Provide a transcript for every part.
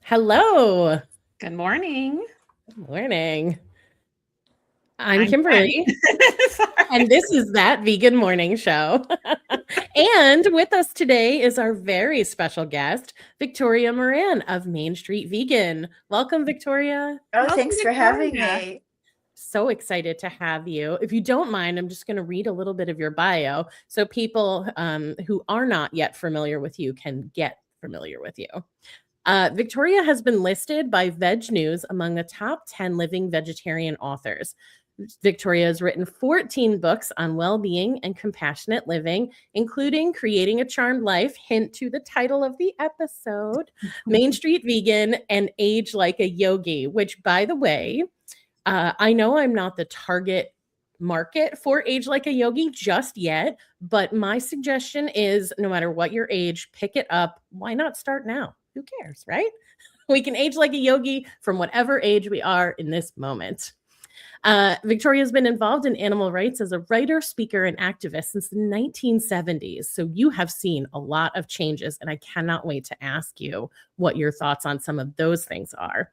Hello. Good morning. Good morning. I'm I'm Jen. Kimberly, Sorry. and this is That Vegan Morning Show. And with us today is our very special guest, Victoria Moran of Main Street Vegan. Welcome, Victoria. Oh, Welcome, thanks for having Victoria. me. So excited to have you. If you don't mind, I'm just going to read a little bit of your bio so people who are not yet familiar with you can get familiar with you. Victoria has been listed by Veg News among the top 10 living vegetarian authors. Victoria has written 14 books on well being and compassionate living, including Creating a Charmed Life, hint to the title of the episode, Main Street Vegan, and Age Like a Yogi, which, by the way, I know I'm not the target market for Age Like a Yogi just yet, but my suggestion is no matter what your age, pick it up. Why not start now? Who cares, right? We can age like a yogi from whatever age we are in this moment. Victoria has been involved in animal rights as a writer, speaker, and activist since the 1970s. So you have seen a lot of changes, and I cannot wait to ask you what your thoughts on some of those things are.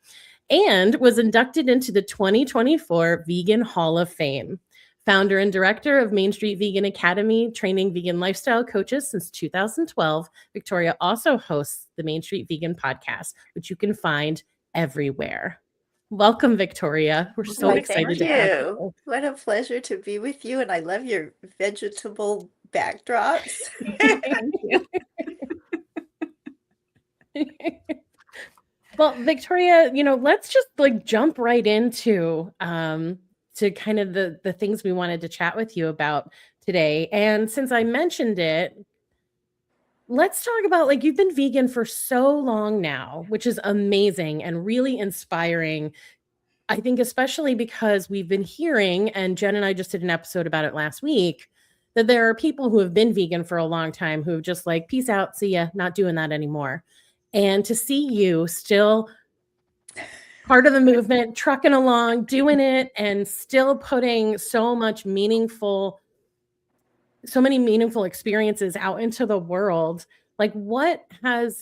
And was inducted into the 2024 Vegan Hall of Fame. Founder and director of Main Street Vegan Academy, training vegan lifestyle coaches since 2012, Victoria also hosts the Main Street Vegan podcast, which you can find everywhere. Welcome, Victoria. We're so Why, excited thank to have you. you. What a pleasure to be with you. And I love your vegetable backdrops. Thank you. Well, Victoria, let's just like jump right into to kind of the things we wanted to chat with you about today. And since I mentioned it, let's talk about like you've been vegan for so long now, which is amazing and really inspiring. I think especially because we've been hearing, and Jen and I just did an episode about it last week, that there are people who have been vegan for a long time who have just like, peace out, see ya, not doing that anymore. And to see you still part of the movement, trucking along, doing it, and still putting so many meaningful experiences out into the world. Like, and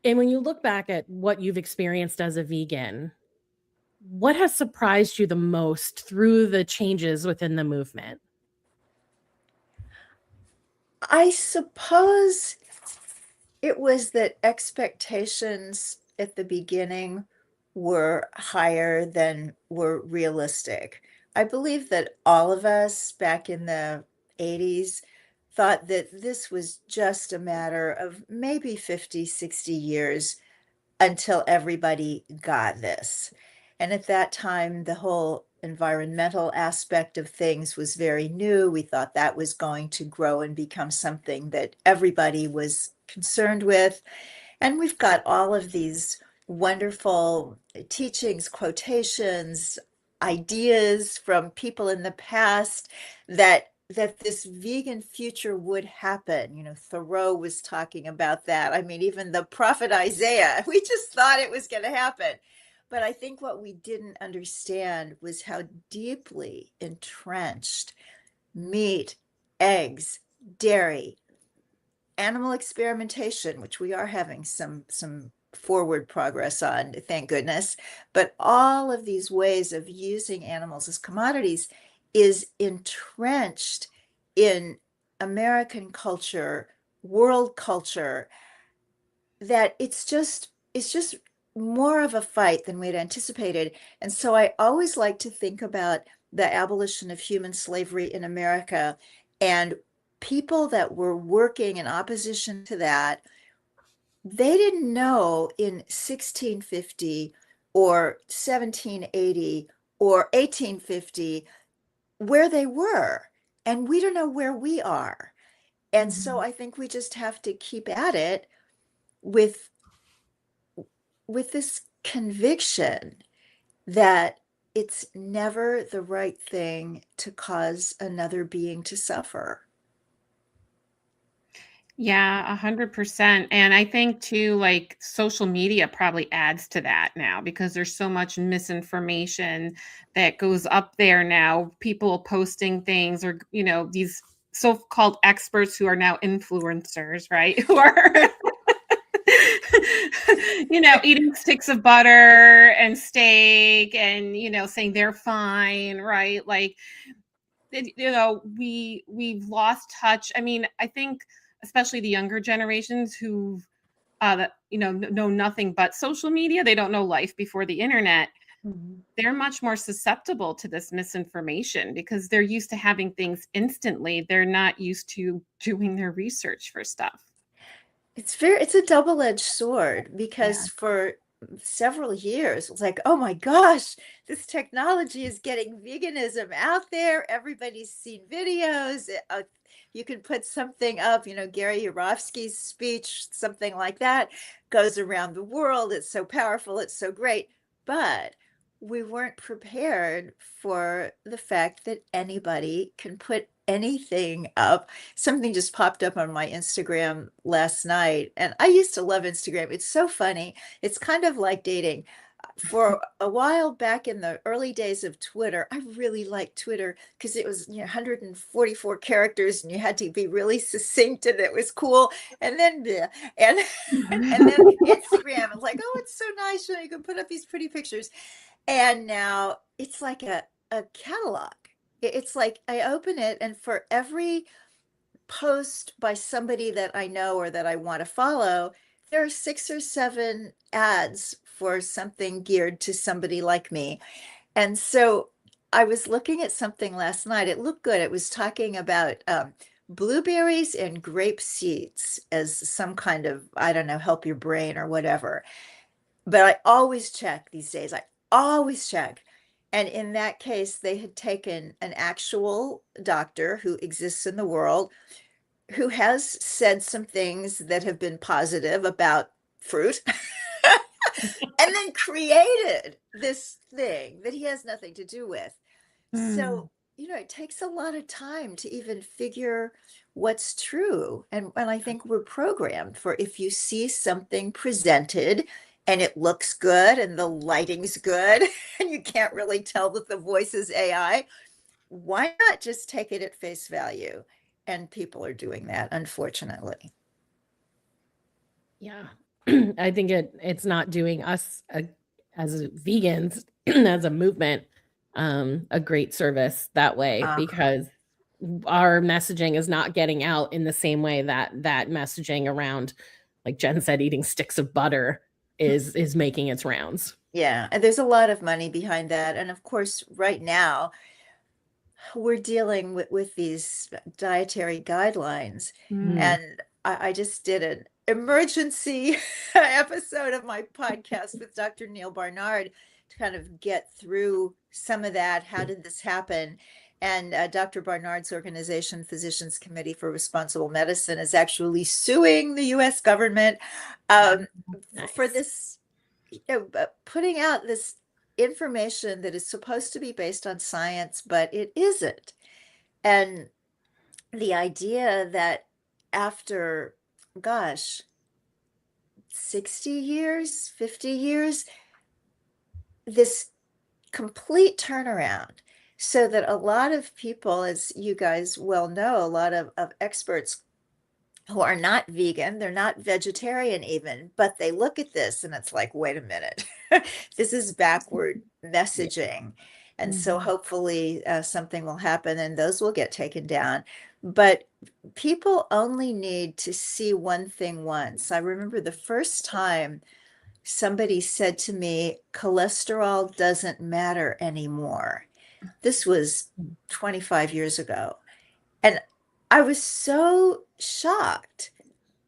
when you look back at what you've experienced as a vegan, what has surprised you the most through the changes within the movement? I suppose it was that expectations at the beginning were higher than were realistic. I believe that all of us back in the 80s thought that this was just a matter of maybe 50, 60 years until everybody got this. And at that time, the whole environmental aspect of things was very new. We thought that was going to grow and become something that everybody was concerned with. And we've got all of these wonderful teachings, quotations, ideas from people in the past that this vegan future would happen. Thoreau was talking about that. I mean, even the prophet Isaiah, we just thought it was going to happen. But I think what we didn't understand was how deeply entrenched meat, eggs, dairy, animal experimentation, which we are having some forward progress on, thank goodness, but all of these ways of using animals as commodities is entrenched in American culture, world culture, that it's just more of a fight than we'd anticipated. And so I always like to think about the abolition of human slavery in America and people that were working in opposition to that. They didn't know in 1650 or 1780 or 1850 where they were, and we don't know where we are. And so I think we just have to keep at it with this conviction that it's never the right thing to cause another being to suffer. Yeah, 100%. And I think too, like social media probably adds to that now because there's so much misinformation that goes up there now. People posting things or, these so-called experts who are now influencers, right? Who are eating sticks of butter and steak and, saying they're fine, right? Like, we've lost touch. I mean, I think especially the younger generations who know nothing but social media. They don't know life before the internet. They're much more susceptible to this misinformation because they're used to having things instantly. They're not used to doing their research for stuff. It's a double-edged sword because for several years it was like, oh my gosh, this technology is getting veganism out there. Everybody's seen videos. You can put something up, Gary Yourofsky's speech, something like that, goes around the world. It's so powerful. It's so great. But we weren't prepared for the fact that anybody can put anything up. Something just popped up on my Instagram last night, and I used to love Instagram. It's so funny. It's kind of like dating. For a while back in the early days of Twitter, I really liked Twitter because it was 144 characters and you had to be really succinct and it was cool. And then and and then Instagram was like, oh, it's so nice. You can put up these pretty pictures. And now it's like a catalog. It's like I open it, and for every post by somebody that I know or that I want to follow, there are 6 or 7 ads for something geared to somebody like me. And so I was looking at something last night. It looked good. It was talking about blueberries and grape seeds as some kind of, I don't know, help your brain or whatever. But I always check these days. I always check. And in that case, they had taken an actual doctor who exists in the world who has said some things that have been positive about fruit and then created this thing that he has nothing to do with. So, it takes a lot of time to even figure what's true. And I think we're programmed for if you see something presented and it looks good and the lighting's good and you can't really tell that the voice is AI, why not just take it at face value? And people are doing that, unfortunately. Yeah. I think it's not doing us as vegans, as a movement, a great service that way because our messaging is not getting out in the same way that messaging around, like Jen said, eating sticks of butter is making its rounds. Yeah, and there's a lot of money behind that. And of course, right now, we're dealing with these dietary guidelines. And I just did an emergency episode of my podcast with Dr. Neil Barnard to kind of get through some of that. How did this happen? And Dr. Barnard's organization, Physicians Committee for Responsible Medicine, is actually suing the US government for this, putting out this information that is supposed to be based on science, but it isn't. And the idea that after, 60 years, 50 years, this complete turnaround, so that a lot of people, as you guys well know, a lot of experts who are not vegan, they're not vegetarian even, but they look at this and it's like, wait a minute, this is backward messaging. And so hopefully something will happen and those will get taken down. But people only need to see one thing once. I remember the first time somebody said to me, cholesterol doesn't matter anymore. This was 25 years ago. And I was so shocked.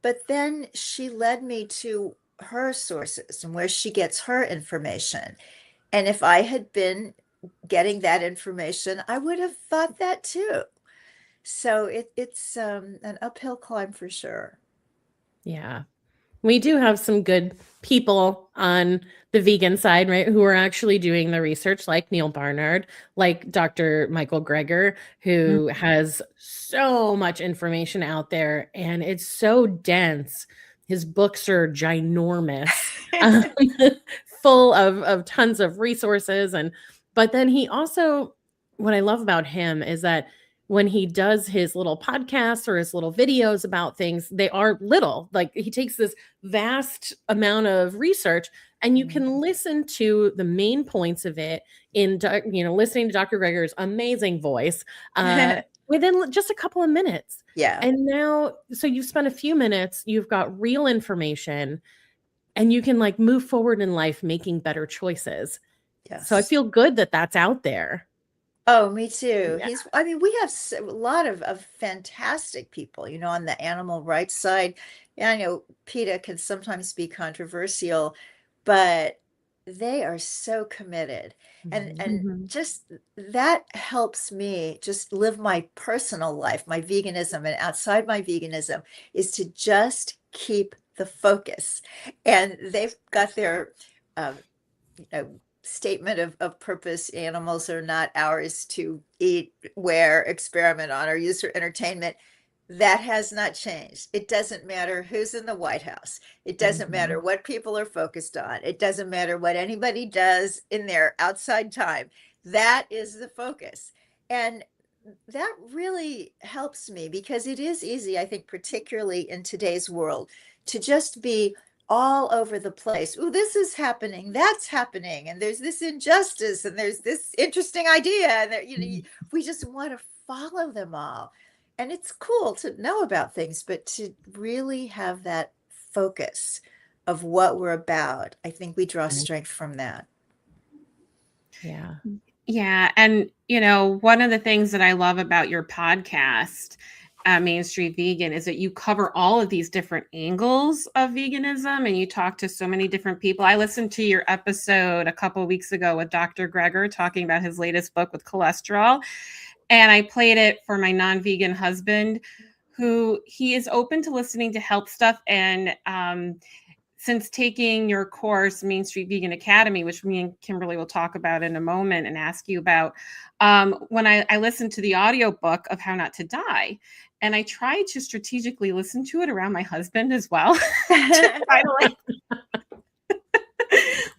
But then she led me to her sources and where she gets her information. And if I had been getting that information, I would have thought that too. So it's an uphill climb for sure. Yeah. We do have some good people on the vegan side, right, who are actually doing the research, like Neil Barnard, like Dr. Michael Greger, who has so much information out there, and it's so dense. His books are ginormous, full of tons of resources. But then he also, what I love about him is that when he does his little podcasts or his little videos about things, they are little. Like he takes this vast amount of research and you can listen to the main points of it in, listening to Dr. Greger's amazing voice within just a couple of minutes. Yeah. And now, so you've spent a few minutes, you've got real information, and you can like move forward in life making better choices. Yes. So I feel good that that's out there. Oh, me too. Yeah. We have a lot of fantastic people, on the animal rights side. And I know PETA can sometimes be controversial, but they are so committed. And Mhm. just that helps me just live my personal life, my veganism, and outside my veganism is to just keep the focus. And they've got their statement of purpose: animals are not ours to eat, wear, experiment on, or use for entertainment. That has not changed. It doesn't matter who's in the White House. It doesn't matter what people are focused on. It doesn't matter what anybody does in their outside time. That is the focus. And that really helps me because it is easy, I think, particularly in today's world, to just be all over the place. Oh, this is happening, that's happening, and there's this injustice, and there's this interesting idea, and we just want to follow them all. And it's cool to know about things, but to really have that focus of what we're about, I think we draw strength from that. Yeah. Yeah. And, one of the things that I love about your podcast, Main Street Vegan, is that you cover all of these different angles of veganism and you talk to so many different people. I listened to your episode a couple of weeks ago with Dr. Greger talking about his latest book with cholesterol. And I played it for my non-vegan husband, who he is open to listening to health stuff. And since taking your course, Main Street Vegan Academy, which me and Kimberly will talk about in a moment and ask you about, when I listened to the audiobook of How Not to Die, and I tried to strategically listen to it around my husband as well, to try to like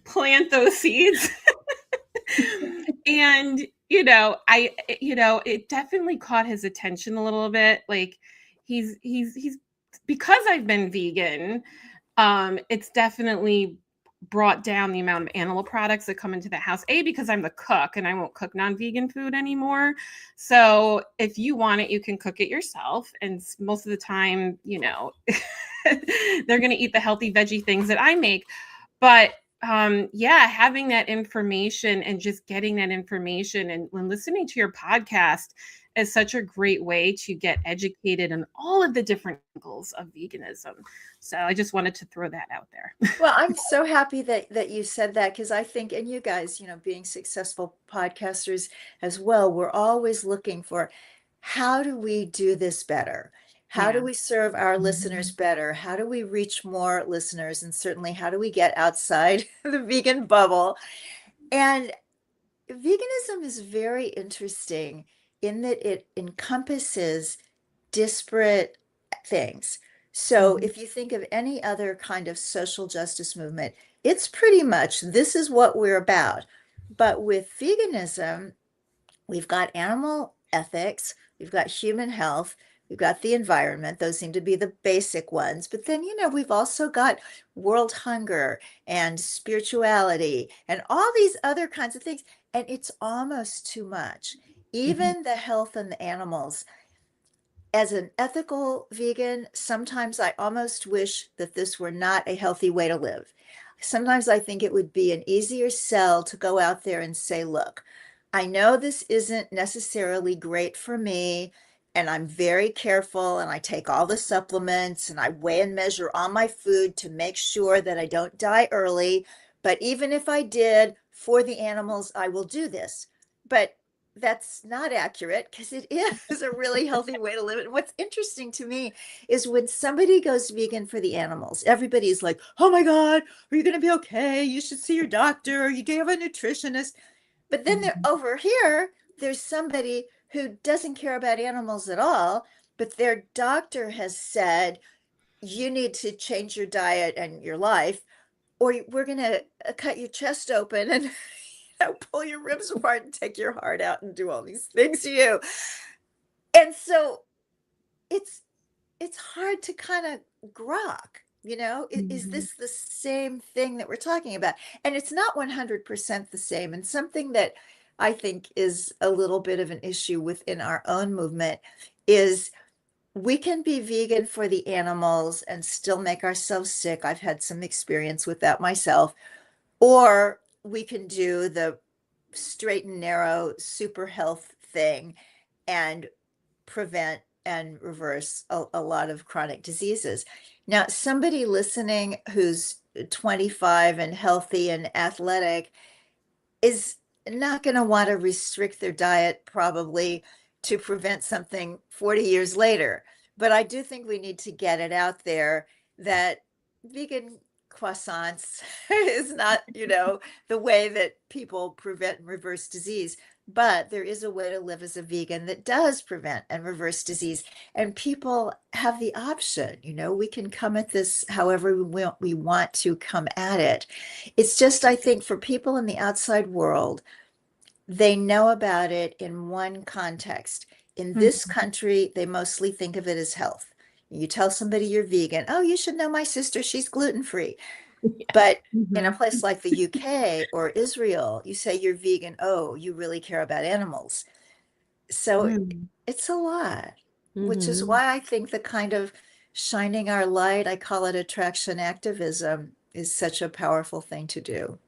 plant those seeds. And, it definitely caught his attention a little bit. Like he's because I've been vegan, it's definitely brought down the amount of animal products that come into the house. Because I'm the cook and I won't cook non-vegan food anymore. So if you want it, you can cook it yourself. And most of the time, they're going to eat the healthy veggie things that I make. But having that information and just getting that information and when listening to your podcast is such a great way to get educated on all of the different angles of veganism. So I just wanted to throw that out there. Well, I'm so happy that you said that, because I think, and you guys, being successful podcasters as well, we're always looking for, how do we do this better? How do Yeah. we serve our listeners better? How do we reach more listeners? And certainly, how do we get outside the vegan bubble? And veganism is very interesting in that it encompasses disparate things. So if you think of any other kind of social justice movement, it's pretty much, this is what we're about. But with veganism, we've got animal ethics, we've got human health, we've got the environment. Those seem to be the basic ones. But then, we've also got world hunger and spirituality and all these other kinds of things. And it's almost too much. Even the health and the animals. As an ethical vegan, sometimes I almost wish that this were not a healthy way to live. Sometimes I think it would be an easier sell to go out there and say, look, I know this isn't necessarily great for me, and I'm very careful, and I take all the supplements, and I weigh and measure all my food to make sure that I don't die early. But even if I did, for the animals, I will do this. But that's not accurate, because it is a really healthy way to live it. And what's interesting to me is when somebody goes vegan for the animals, everybody's like, oh my God, are you going to be okay? You should see your doctor. You have a nutritionist. But then over here, there's somebody who doesn't care about animals at all, but their doctor has said, you need to change your diet and your life, or we're going to cut your chest open and pull your ribs apart and take your heart out and do all these things to you. And so it's hard to kind of grok, is Mhm. this the same thing that we're talking about? And it's not 100% the same. And something that I think is a little bit of an issue within our own movement is we can be vegan for the animals and still make ourselves sick. I've had some experience with that myself. Or we can do the straight and narrow super health thing and prevent and reverse a lot of chronic diseases. Now, somebody listening who's 25 and healthy and athletic is not going to want to restrict their diet probably to prevent something 40 years later. But I do think we need to get it out there that vegan croissants is not, the way that people prevent and reverse disease. But there is a way to live as a vegan that does prevent and reverse disease. And people have the option, we can come at this however we want to come at it. It's just, I think, for people in the outside world, they know about it in one context. In this Mhm. country, they mostly think of it as health. You tell somebody you're vegan, oh, you should know my sister, she's gluten-free. But in a Mhm. place like the UK or Israel, you say you're vegan, oh, you really care about animals. So Mm. it's a lot, which is Mhm. why I think the kind of shining our light, I call it attraction activism, is such a powerful thing to do.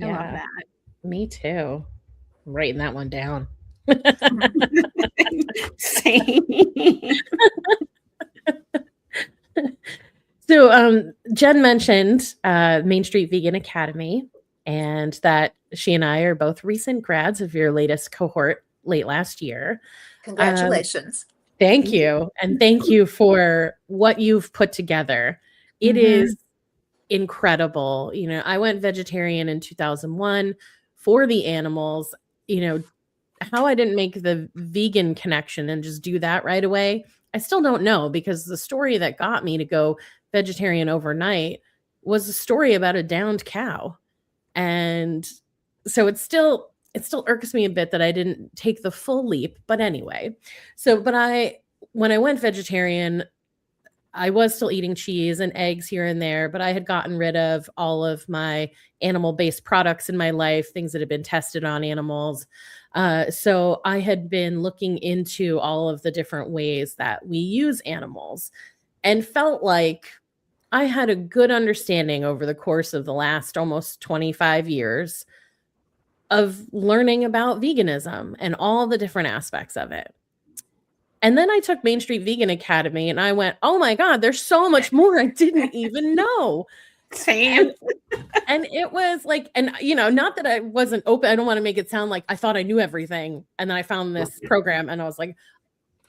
I love Yeah, that. me too. I'm writing that one down. Same. So, Jen mentioned Main Street Vegan Academy, and that she and I are both recent grads of your latest cohort late last year. Um, Congratulations. Thank Thank you. you. And thank you for what you've put together. It is Mhm. incredible. I went vegetarian in 2001 for the animals. How I didn't make the vegan connection and just do that right away, I still don't know, because the story that got me to go vegetarian overnight was a story about a downed cow. And so it still irks me a bit that I didn't take the full leap, but anyway. But when I went vegetarian, I was still eating cheese and eggs here and there, but I had gotten rid of all of my animal-based products in my life, things that had been tested on animals. So I had been looking into all of the different ways that we use animals, and felt like I had a good understanding over the course of the last almost 25 years of learning about veganism and all the different aspects of it. And then I took Main Street Vegan Academy and I went, "Oh my god, there's so much more I didn't even know." Same. And it was like, and not that I wasn't open, I don't want to make it sound like I thought I knew everything, and then I found this program and I was like,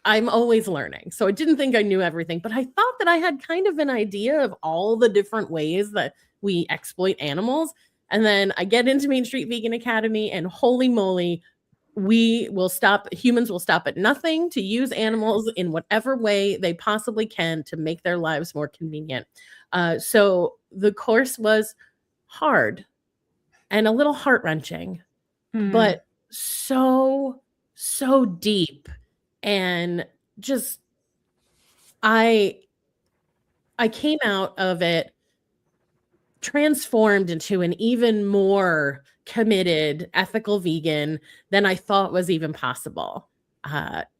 I'm always learning. So I didn't think I knew everything, but I thought that I had kind of an idea of all the different ways that we exploit animals. And then I get into Main Street Vegan Academy, and holy moly, humans will stop at nothing to use animals in whatever way they possibly can to make their lives more convenient. So the course was hard and a little heart wrenching, Mm. but so, so deep. And just, I, I came out of it transformed into an even more committed ethical vegan than I thought was even possible.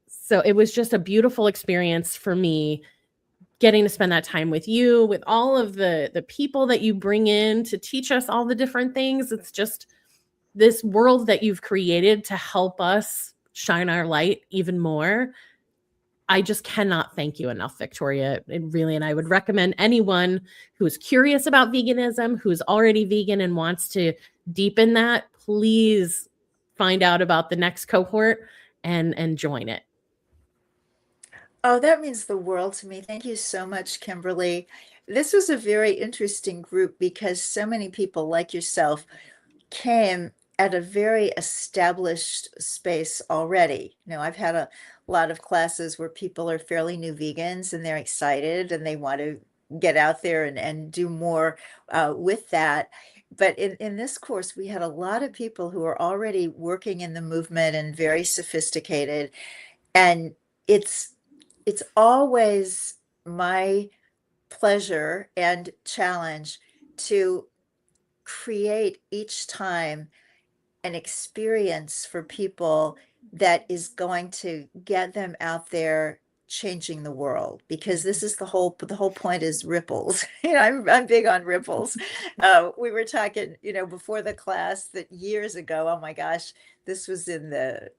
So it was just a beautiful experience for me, getting to spend that time with you, with all of the people that you bring in to teach us all the different things. It's just this world that you've created to help us shine our light even more. I just cannot thank you enough, Victoria. And I would recommend anyone who is curious about veganism, who's already vegan and wants to deepen that, please find out about the next cohort and join it. Oh, that means the world to me. Thank you so much, Kimberly. This was a very interesting group because so many people like yourself came at a very established space already. I've had a lot of classes where people are fairly new vegans and they're excited and they want to get out there and do more with that. But in this course, we had a lot of people who are already working in the movement and very sophisticated. And it's always my pleasure and challenge to create each time an experience for people that is going to get them out there changing the world, because this is the whole point is ripples. I'm big on ripples. We were talking, before the class, that years ago, oh my gosh, this was in the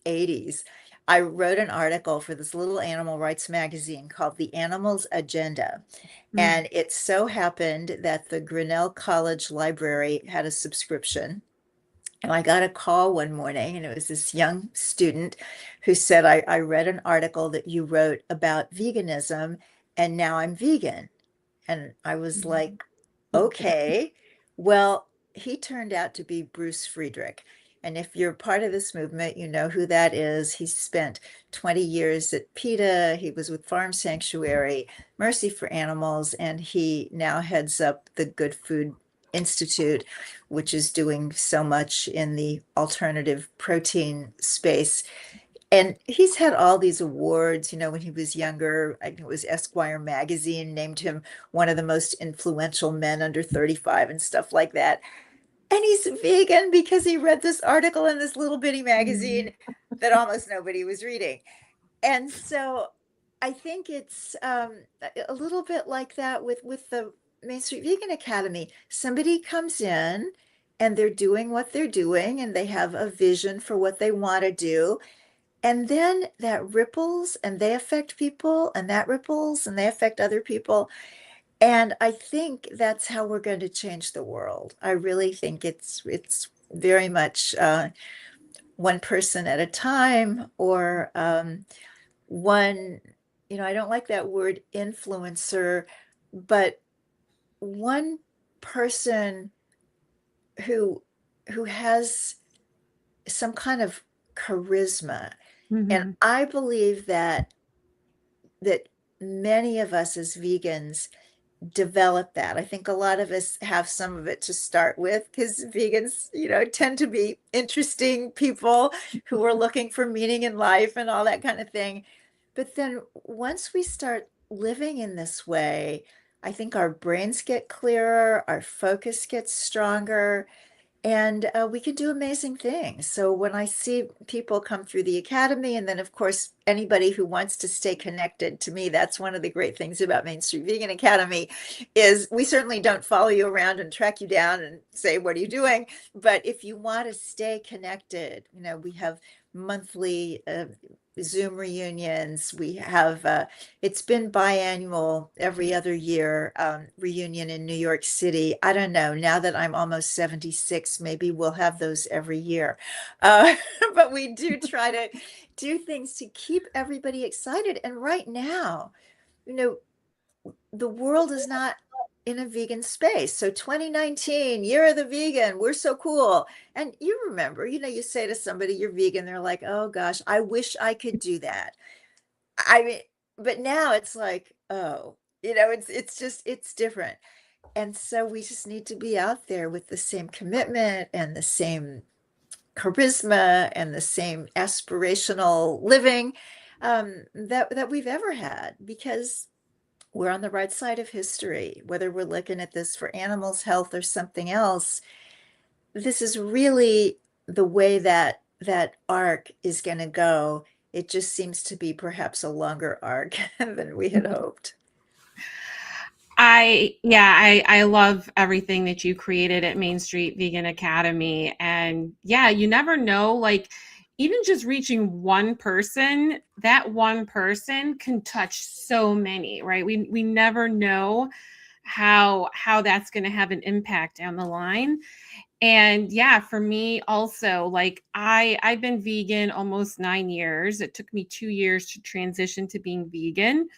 80s. I wrote an article for this little animal rights magazine called The Animal's Agenda. And it so happened that the Grinnell College Library had a subscription. And I got a call one morning, and it was this young student who said, I read an article that you wrote about veganism, and now I'm vegan. And I was like, okay. Well, he turned out to be Bruce Friedrich. And if you're part of this movement, you know who that is. He spent 20 years at PETA. He was with Farm Sanctuary, Mercy for Animals, and he now heads up the Good Food Institute, which is doing so much in the alternative protein space. And he's had all these awards, when he was younger. I think it was Esquire magazine named him one of the most influential men under 35 and stuff like that. And he's vegan because he read this article in this little bitty magazine that almost nobody was reading. And so I think it's a little bit like that with the Main Street Vegan Academy. Somebody comes in and they're doing what they're doing, and they have a vision for what they want to do. And then that ripples, and they affect people, and that ripples, and they affect other people. And I think that's how we're going to change the world. I really think it's very much one person at a time, or one, I don't like that word influencer, but one person who has some kind of charisma. And I believe that many of us as vegans develop that. I think a lot of us have some of it to start with, because vegans, tend to be interesting people who are looking for meaning in life and all that kind of thing. But then once we start living in this way, I think our brains get clearer, our focus gets stronger, and we can do amazing things. So when I see people come through the academy, and then of course anybody who wants to stay connected, to me that's one of the great things about Main Street Vegan Academy, is we certainly don't follow you around and track you down and say, what are you doing? But if you want to stay connected, we have monthly Zoom reunions. We have it's been biannual, every other year, reunion in New York City. I don't know, now that I'm almost 76, maybe we'll have those every year. But we do try to do things to keep everybody excited. And right now, the world is not in a vegan space. So 2019, year of the vegan, we're so cool. And you remember, you say to somebody you're vegan, they're like, oh gosh, I wish I could do that. I mean, but now it's like, oh, it's different. And so we just need to be out there with the same commitment and the same charisma and the same aspirational living that we've ever had, because we're on the right side of history. Whether we're looking at this for animals' health or something else, this is really the way that arc is going to go. It just seems to be perhaps a longer arc than we had hoped. I love everything that you created at Main Street Vegan Academy. And yeah, you never know, like even just reaching one person, that one person can touch so many, right? We never know how that's going to have an impact down the line. And yeah, for me also, like I've been vegan almost 9 years. It took me 2 years to transition to being vegan.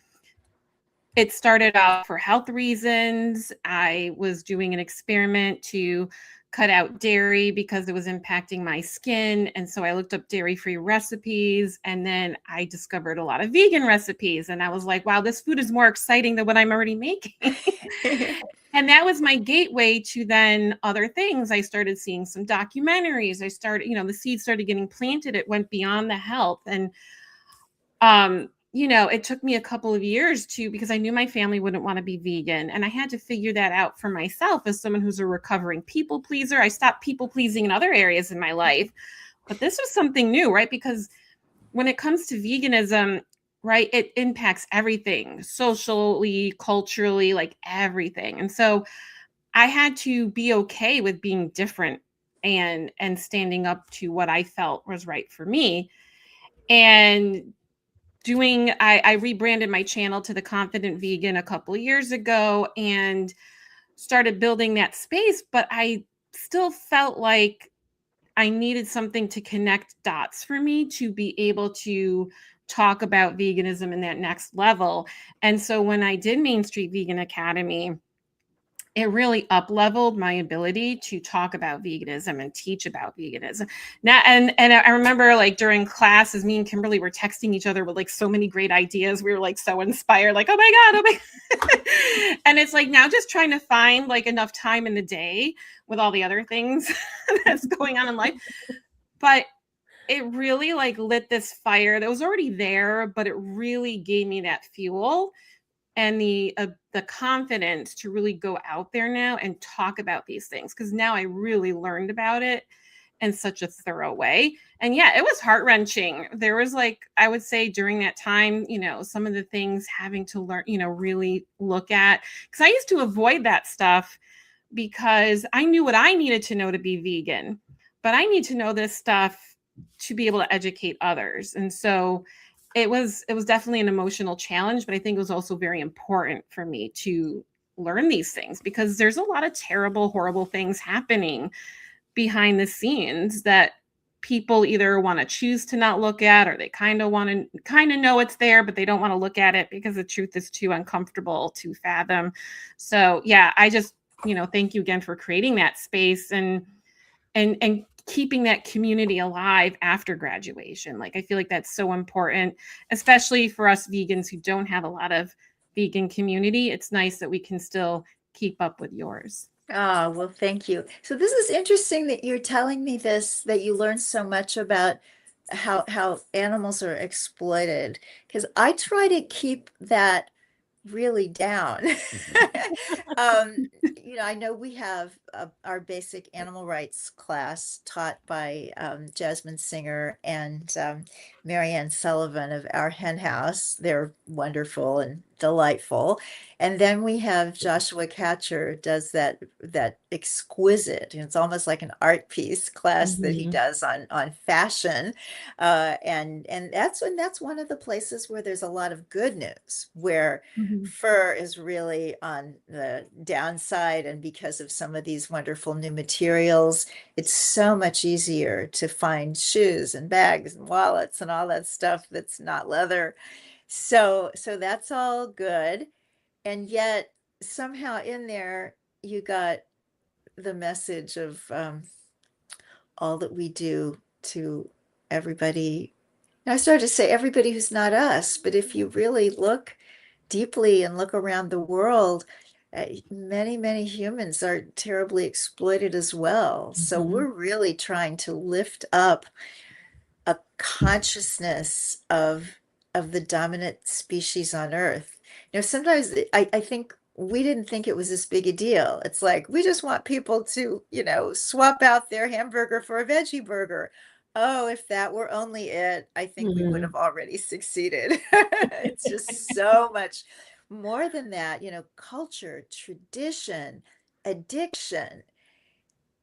It started out for health reasons. I was doing an experiment to cut out dairy because it was impacting my skin. And so I looked up dairy-free recipes, and then I discovered a lot of vegan recipes. And I was like, wow, this food is more exciting than what I'm already making. And that was my gateway to then other things. I started seeing some documentaries. I started, the seeds started getting planted. It went beyond the health. And it took me a couple of years because I knew my family wouldn't want to be vegan. And I had to figure that out for myself as someone who's a recovering people pleaser. I stopped people pleasing in other areas in my life. But this was something new, right? Because when it comes to veganism, right, it impacts everything socially, culturally, like everything. And so I had to be okay with being different and standing up to what I felt was right for me. And I rebranded my channel to The Confident Vegan a couple of years ago and started building that space, but I still felt like I needed something to connect dots for me to be able to talk about veganism in that next level. And so when I did Main Street Vegan Academy, it really up-leveled my ability to talk about veganism and teach about veganism. Now, and I remember like during classes, me and Kimberly were texting each other with like so many great ideas. We were like so inspired, like, oh my God. And it's like now just trying to find like enough time in the day with all the other things that's going on in life. But it really like lit this fire that was already there, but it really gave me that fuel and the confidence to really go out there now and talk about these things, because now I really learned about it in such a thorough way. And yeah, it was heart-wrenching. There was like, I would say during that time, some of the things having to learn, really look at, because I used to avoid that stuff because I knew what I needed to know to be vegan, but I need to know this stuff to be able to educate others. And so it was definitely an emotional challenge, but I think it was also very important for me to learn these things because there's a lot of terrible, horrible things happening behind the scenes that people either want to choose to not look at, or they kind of know it's there, but they don't want to look at it because the truth is too uncomfortable to fathom. So yeah, I just, thank you again for creating that space and keeping that community alive after graduation. Like, I feel like that's so important, especially for us vegans who don't have a lot of vegan community. It's nice that we can still keep up with yours. Oh, well, thank you. So this is interesting that you're telling me this, that you learned so much about how animals are exploited, because I try to keep that really down. I know we have our basic animal rights class taught by Jasmine Singer and Marianne Sullivan of Our Hen House. They're wonderful and delightful. And then we have Joshua Catcher does that exquisite, and it's almost like an art piece class that he does on fashion. And that's one of the places where there's a lot of good news, where fur is really on the downside, and because of some of these wonderful new materials, it's so much easier to find shoes and bags and wallets and all that stuff that's not leather. So that's all good. And yet somehow in there you got the message of all that we do to everybody. And I started to say everybody who's not us, but if you really look deeply and look around the world, many, many humans are terribly exploited as well. So we're really trying to lift up a consciousness of the dominant species on Earth. Sometimes I think we didn't think it was this big a deal. It's like we just want people to, swap out their hamburger for a veggie burger. Oh, if that were only it, I think we would have already succeeded. It's just so much more than that, culture, tradition, addiction.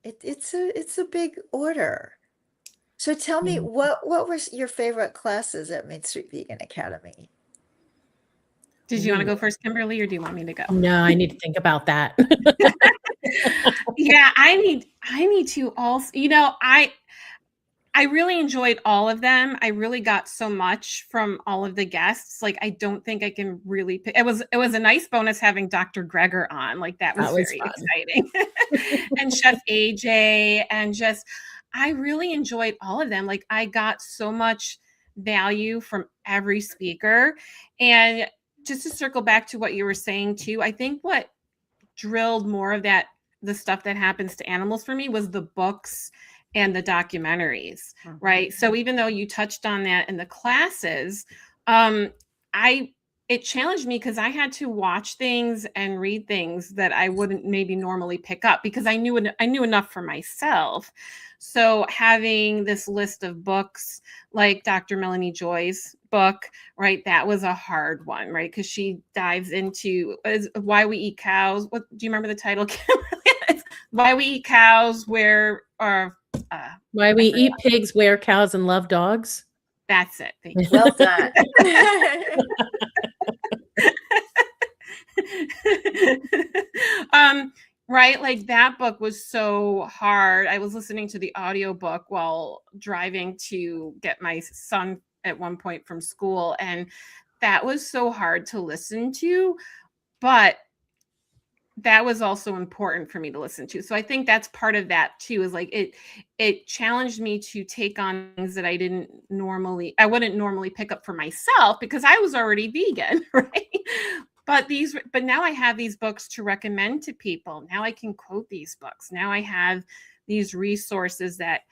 It's a big order. So tell me, what were your favorite classes at Main Street Vegan Academy? Did you want to go first, Kimberly, or do you want me to go? No, I need to think about that. Yeah, I need to also, I really enjoyed all of them. I really got so much from all of the guests. Like, I don't think I can really pick. It was a nice bonus having Dr. Gregor on. Like, that was very exciting. And Chef AJ, and just, I really enjoyed all of them. Like, I got so much value from every speaker. And just to circle back to what you were saying too, I think what drilled more of that, the stuff that happens to animals for me, was the books and the documentaries, right? So even though you touched on that in the classes, I it challenged me because I had to watch things and read things that I wouldn't maybe normally pick up because I knew enough for myself. So having this list of books like Dr. Melanie Joy's book, right, that was a hard one, right? Because she dives into why we eat cows. What do you remember the title? Kimberly? Why we eat cows, where Why we eat pigs, wear cows, and love dogs. that's it. Thank you. Well done. Right, like that book was so hard. I was listening to the audiobook while driving to get my son at one point from school, and that was so hard to listen to, but that was also important for me to listen to. So I think that's part of that too, is like it challenged me to take on things that I wouldn't normally pick up for myself because I was already vegan, right? But now I have these books to recommend to people. Now I can quote these books. Now I have these resources that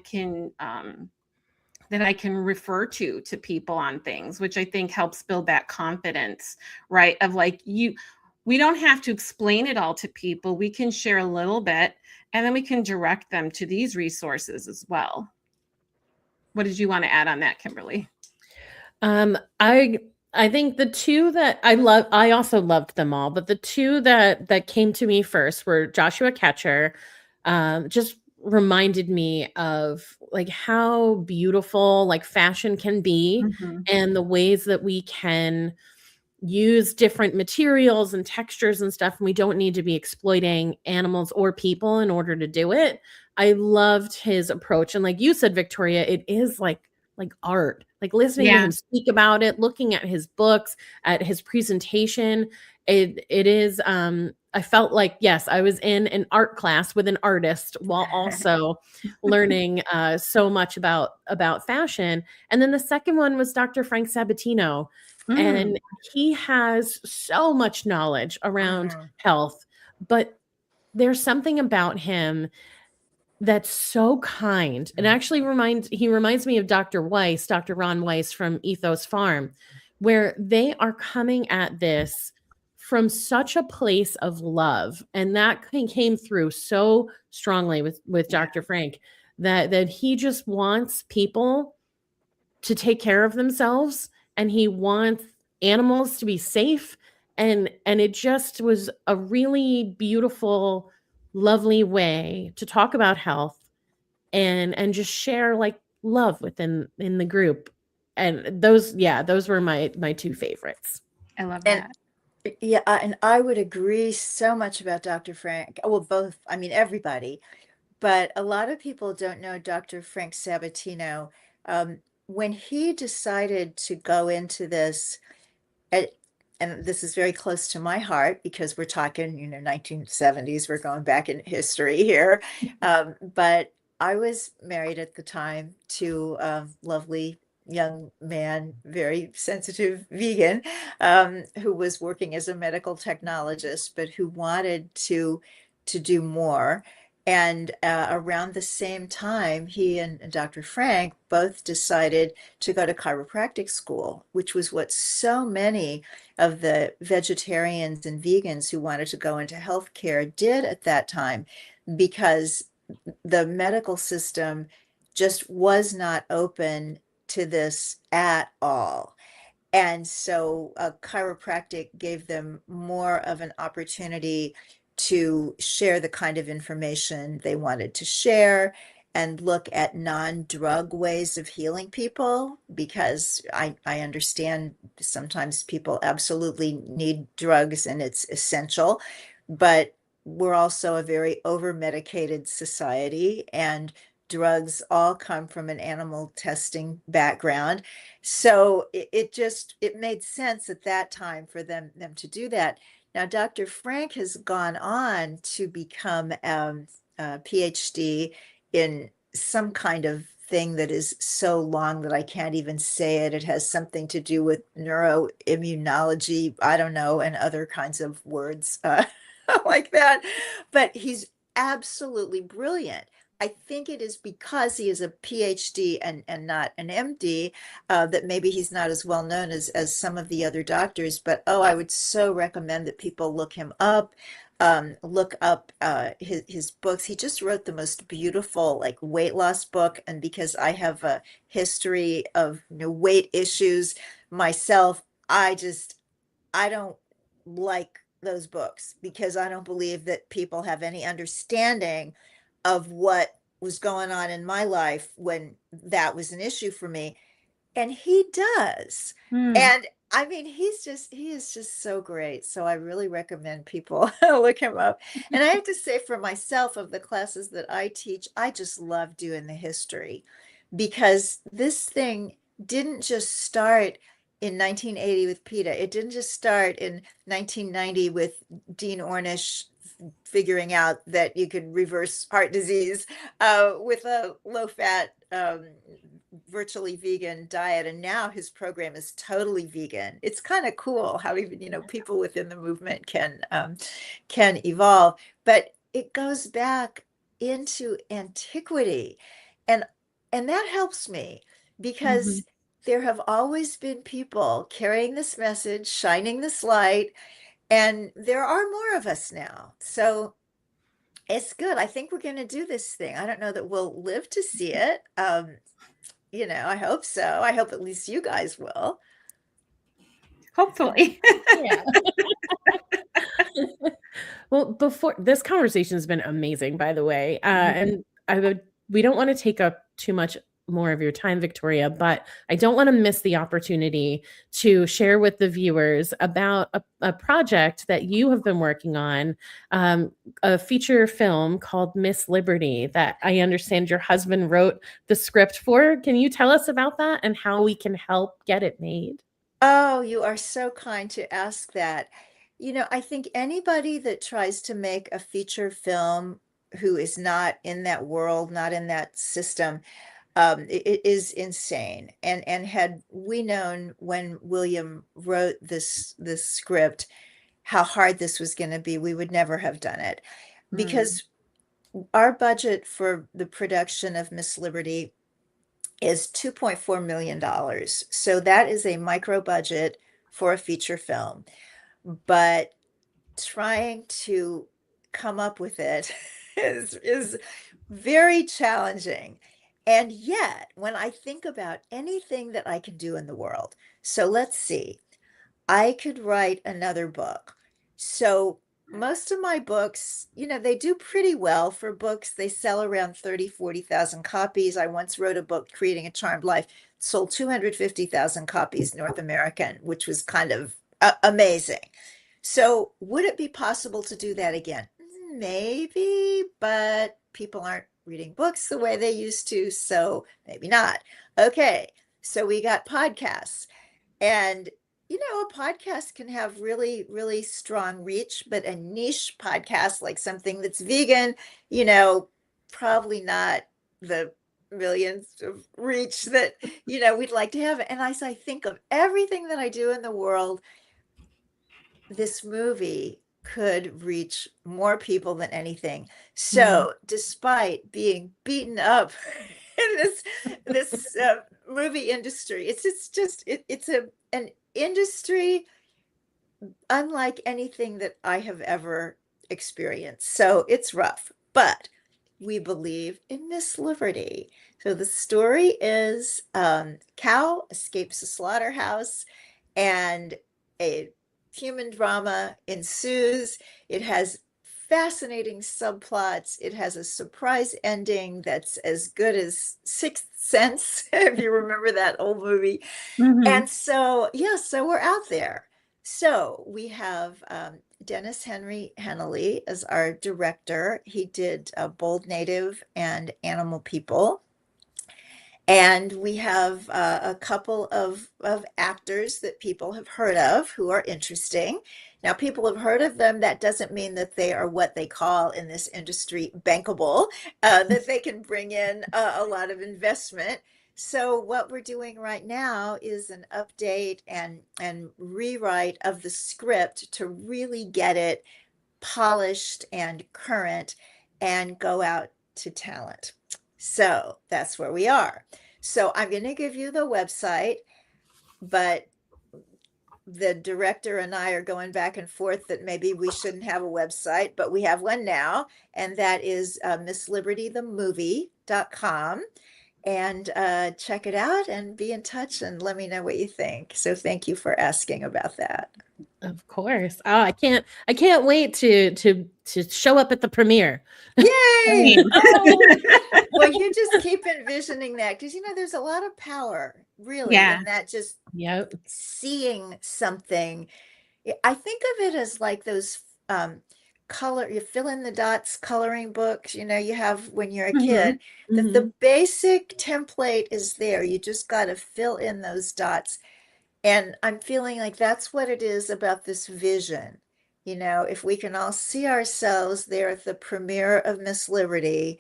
can that I can refer to people on things, which I think helps build that confidence, right? Of like we don't have to explain it all to people. We can share a little bit and then we can direct them to these resources as well. What did you want to add on that, Kimberly? I think the two that I also loved them all, but the two that came to me first were Joshua Ketcher. Just reminded me of like how beautiful like fashion can be and the ways that we can use different materials and textures and stuff, and we don't need to be exploiting animals or people in order to do it. I loved his approach, and like you said, Victoria, it is like art, like listening to him speak about it, looking at his books, at his presentation. It is I felt like, yes, I was in an art class with an artist while also learning so much about fashion. And then the second one was Dr. Frank Sabatino. And he has so much knowledge around health, but there's something about him that's so kind. And actually he reminds me of Dr. Weiss, Dr. Ron Weiss from Ethos Farm, where they are coming at this from such a place of love. And that came through so strongly with Dr. Frank that he just wants people to take care of themselves, and he wants animals to be safe, and it just was a really beautiful, lovely way to talk about health and just share like love in the group. And those were my two favorites. I love And that. yeah, and I would agree so much about Dr. Frank. Well, both, I mean, everybody, but a lot of people don't know Dr. Frank Sabatino. When he decided to go into this, and, and this is very close to my heart because we're talking, 1970s, we're going back in history here. But I was married at the time to a lovely young man, very sensitive vegan, who was working as a medical technologist, but who wanted to do more. And around the same time, he and Dr. Frank both decided to go to chiropractic school, which was what so many of the vegetarians and vegans who wanted to go into healthcare did at that time, because the medical system just was not open to this at all. And so chiropractic gave them more of an opportunity to share the kind of information they wanted to share and look at non-drug ways of healing people, because I understand sometimes people absolutely need drugs and it's essential, but we're also a very over-medicated society, and drugs all come from an animal testing background. So it made sense at that time for them to do that. Now, Dr. Frank has gone on to become a PhD in some kind of thing that is so long that I can't even say it. It has something to do with neuroimmunology, I don't know, and other kinds of words like that. But he's absolutely brilliant. I think it is because he is a PhD and not an MD, that maybe he's not as well known as some of the other doctors. But oh, I would so recommend that people look him up, look up his books. He just wrote the most beautiful like weight loss book, and because I have a history of weight issues myself, I don't like those books because I don't believe that people have any understanding of what was going on in my life when that was an issue for me. And he does. Hmm. And I mean, he is just so great. So I really recommend people look him up. And I have to say, for myself, of the classes that I teach, I just love doing the history because this thing didn't just start in 1980 with PETA. It didn't just start in 1990 with Dean Ornish figuring out that you could reverse heart disease with a low fat, virtually vegan diet. And now his program is totally vegan. It's kind of cool how even, people within the movement can evolve, but it goes back into antiquity. And and that helps me Mhm. because there have always been people carrying this message, shining this light, and there are more of us now. So it's good. I think we're going to do this thing. I don't know that we'll live to see it. I hope so. I hope at least you guys will. Hopefully. Yeah. Well, before this conversation has been amazing, by the way. And we don't want to take up too much more of your time, Victoria, but I don't want to miss the opportunity to share with the viewers about a project that you have been working on, a feature film called Miss Liberty that I understand your husband wrote the script for. Can you tell us about that and how we can help get it made? Oh, you are so kind to ask that. I think anybody that tries to make a feature film who is not in that world, not in that system, it is insane. And had we known when William wrote this script how hard this was going to be, we would never have done it Hmm. because our budget for the production of Miss Liberty is $2.4 million. So that is a micro budget for a feature film. But trying to come up with it is very challenging. And yet, when I think about anything that I can do in the world, so let's see, I could write another book. So most of my books, they do pretty well for books. They sell around 30, 40,000 copies. I once wrote a book, Creating a Charmed Life, sold 250,000 copies North American, which was kind of amazing. So would it be possible to do that again? Maybe, but people aren't reading books the way they used to, so maybe not. Okay, so we got podcasts. And a podcast can have really, really strong reach, but a niche podcast, like something that's vegan, you know, probably not the millions of reach that, we'd like to have. And as I think of everything that I do in the world, this movie could reach more people than anything. Hmm. So, despite being beaten up in this movie industry, it's an industry unlike anything that I have ever experienced. So it's rough, but we believe in Miss Liberty. So the story is Cow escapes a slaughterhouse and a human drama ensues. It has fascinating subplots. It has a surprise ending that's as good as Sixth Sense, if you remember that old movie. Hmm. And so, yeah, so we're out there. So we have Dennis Henry Hennelly as our director. He did Bold Native and Animal People. And we have a couple of actors that people have heard of who are interesting. Now, people have heard of them. That doesn't mean that they are what they call in this industry bankable, that they can bring in a lot of investment. So what we're doing right now is an update and rewrite of the script to really get it polished and current and go out to talent. So that's where we are. So I'm going to give you the website, but the director and I are going back and forth that maybe we shouldn't have a website, but we have one now, and that is MissLibertyTheMovie.com. And check it out and be in touch and let me know what you think. So thank you for asking about that. Of course. Oh, I can't wait to show up at the premiere. Yay! Same. Oh, well, you just keep envisioning that because there's a lot of power really Yeah. in that, just Yep. seeing something. I think of it as like those color, you fill in the dots coloring books, you have when you're a kid. The basic template is there. You just got to fill in those dots. And I'm feeling like that's what it is about this vision. If we can all see ourselves there at the premiere of Miss Liberty,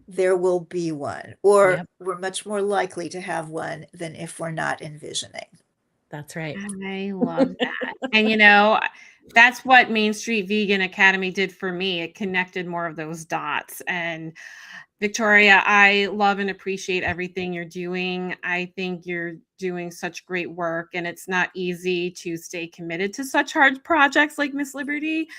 there will be one, or Yep. we're much more likely to have one than if we're not envisioning. That's right. I love that. And that's what Main Street Vegan Academy did for me. It connected more of those dots. And Victoria, I love and appreciate everything you're doing. I think you're doing such great work, and it's not easy to stay committed to such hard projects like Miss Liberty,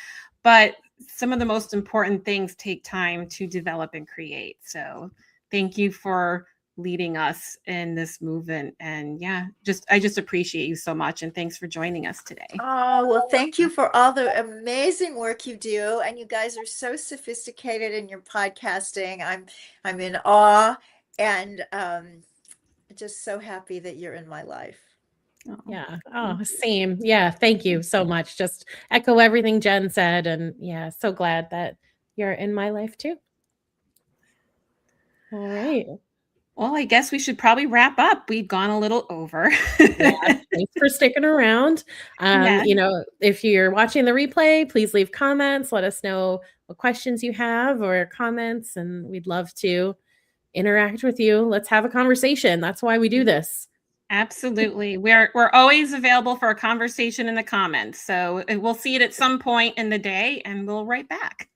but some of the most important things take time to develop and create. So thank you for leading us in this movement. And yeah, I just appreciate you so much. And thanks for joining us today. Oh, well, thank you for all the amazing work you do. And you guys are so sophisticated in your podcasting. I'm in awe, and just so happy that you're in my life. Yeah. Oh, same. Yeah. Thank you so much. Just echo everything Jen said. And yeah, so glad that you're in my life too. All right. Well, I guess we should probably wrap up. We've gone a little over. Yeah, thanks for sticking around. Yeah. If you're watching the replay, please leave comments. Let us know what questions you have or comments, and we'd love to interact with you. Let's have a conversation. That's why we do this. Absolutely. We're always available for a conversation in the comments. So we'll see it at some point in the day and we'll write back.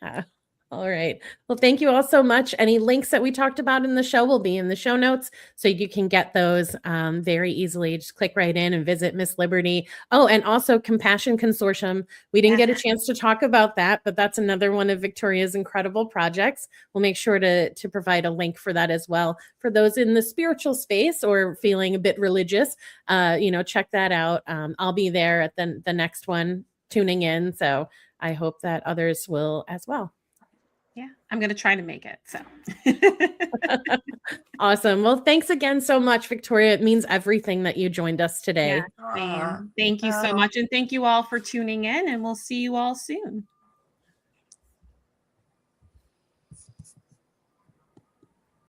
Yeah. All right. Well, thank you all so much. Any links that we talked about in the show will be in the show notes, so you can get those very easily. Just click right in and visit Miss Liberty. Oh, and also Compassion Consortium. We didn't get a chance to talk about that, but that's another one of Victoria's incredible projects. We'll make sure to provide a link for that as well. For those in the spiritual space or feeling a bit religious, check that out. I'll be there at the next one tuning in. So I hope that others will as well. Yeah, I'm going to try to make it. So awesome. Well, thanks again so much, Victoria. It means everything that you joined us today. Yeah, thank you so much. And thank you all for tuning in, and we'll see you all soon.